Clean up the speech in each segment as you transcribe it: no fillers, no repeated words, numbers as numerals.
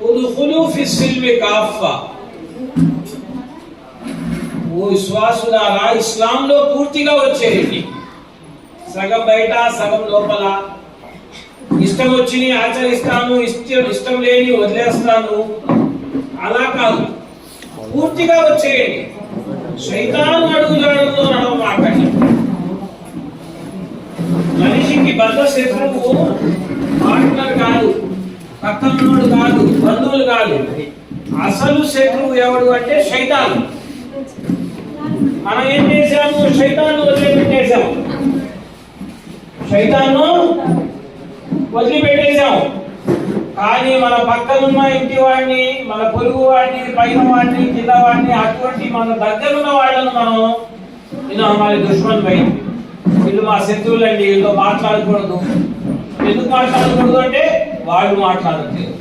ఉద్ఖులు ఫిస్సిల్మి coffer, ఓ విశ్వాసులారా ఇస్లాంలో పూర్తిగా వచ్చేయండి. సగం బయట సగం లోపల. ఇష్టం వచ్చిని ఆచరిస్తాను, ఇష్టం లేని వదిలేస్తాను, అలా కాదు. పూర్తిగా వచ్చేయండి. శైతాను అడుగుజాడల్లో నడవమాకండి. మనిషికి బద్ద శత్రువు పార్ట్నర్ కాదు, పక్కనోడు కాదు, బంధువులు కాదు. అసలు శత్రువు ఎవడు అంటే శైతాను. మనం ఏం చేశాము? శైతాను వదిలిపెట్టేశాము. శైతాను వదిలిపెట్టేశాము. కానీ మన పక్కనున్న ఇంటి వాడిని, మన పొరుగు వాడిని, పైన వాడిని, కింద వాడిని, అటువంటి మన దగ్గరున్న వాళ్ళను మనం హమారే దుష్మన్ భయ్, వీళ్ళు మా శత్రువులండి, వీళ్ళతో మాట్లాడకూడదు. ఎందుకు మాట్లాడకూడదు అంటే వాళ్ళు మాట్లాడట్లేదు.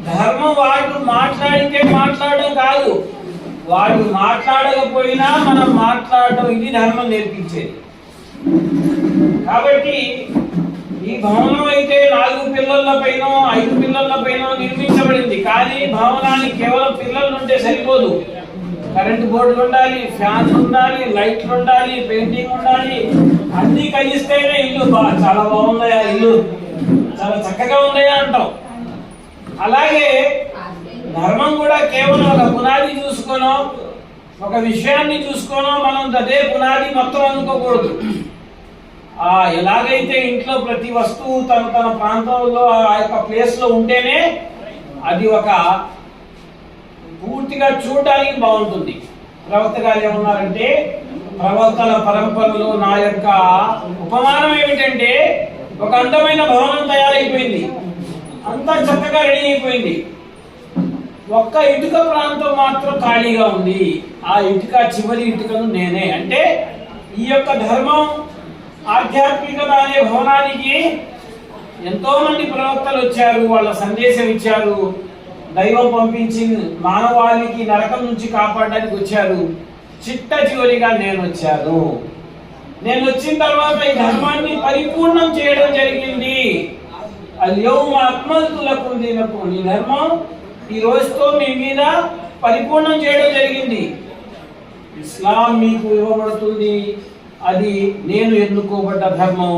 ధర్మం వాళ్ళు మాట్లాడితే మాట్లాడడం కాదు, వాళ్ళు మాట్లాడకపోయినా మనం మాట్లాడటం, ఇది ధర్మం నేర్పించేది. కాబట్టి ఈ భవనం అయితే 4 పిల్లల పైన 5 పిల్లల పైన నిర్మించబడింది. కానీ భవనానికి కేవలం పిల్లలు ఉంటే సరిపోదు. కరెంటు బోర్డులు ఉండాలి, ఫ్యాన్లు ఉండాలి, లైట్లు ఉండాలి, పెయింటింగ్ ఉండాలి. అన్ని కలిస్తేనే ఇల్లు చాలా బాగుందయా, ఇల్లు చాలా చక్కగా ఉందయా అంటాం. అలాగే ధర్మం కూడా కేవలం ఒక పునాది చూసుకోనో, ఒక విషయాన్ని చూసుకోనో మనం అదే పునాది మొత్తం అనుకోకూడదు. ఎలాగైతే ఇంట్లో ప్రతి వస్తువు తన తన ప్రాంతంలో ఆ యొక్క ప్లేస్ లో ఉంటేనే అది ఒక పూర్తిగా చూడడానికి బాగుంటుంది. ప్రవక్త గారు ఏమన్నారంటే, ప్రవక్తల పరంపరలో నా యొక్క ఉపమానం ఏమిటంటే, ఒక అందమైన భవనం తయారైపోయింది, అంతా చక్కగా రెడీ అయిపోయింది. ఒక్క ఇటుక ప్రాంతం మాత్రం ఖాళీగా ఉంది. ఆ ఇటుక, చివరి ఇటుకను నేనే. అంటే ఈ యొక్క ధర్మం, ఆధ్యాత్మికత అనే భవనానికి ఎంతో మంది ప్రవక్తలు వచ్చారు, వాళ్ళ సందేశం ఇచ్చారు. దైవం పంపించి మానవాళికి నరకం నుంచి కాపాడడానికి వచ్చారు. చిట్ట చివరిగా నేను వచ్చాను. నేను వచ్చిన తర్వాత ఈ ధర్మాన్ని పరిపూర్ణం చేయడం జరిగింది. అల్యౌమ అక్మల్తు లకుం దీనకుం, ఈ ధర్మం ఈ రోజుతో మీ మీద పరిపూర్ణం చేయడం జరిగింది. ఇస్లాం మీకు ఇవ్వబడుతుంది. అది నేను ఎన్నుకోబడ్డ ధర్మం.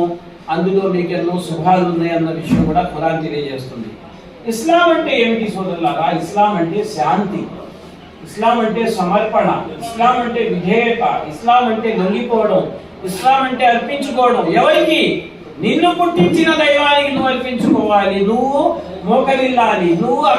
అందులో మీకు ఎన్నో శుభాలు ఉన్నాయి అన్న విషయం కూడా ఖురాన్ తెలియజేస్తుంది. ఇస్లాం అంటే ఏమిటి సోదరులారా? ఇస్లాం అంటే శాంతి, ఇస్లాం అంటే సమర్పణ, ఇస్లాం అంటే విధేయత, ఇస్లాం అంటే లొంగిపోవడం, ఇస్లాం అంటే అర్పించుకోవడం. ఎవరికి? నిన్ను పుట్టించిన దైవానికి నువ్వు అర్పించుకోవాలి, నువ్వు మోకరిల్లాలి, నువ్వు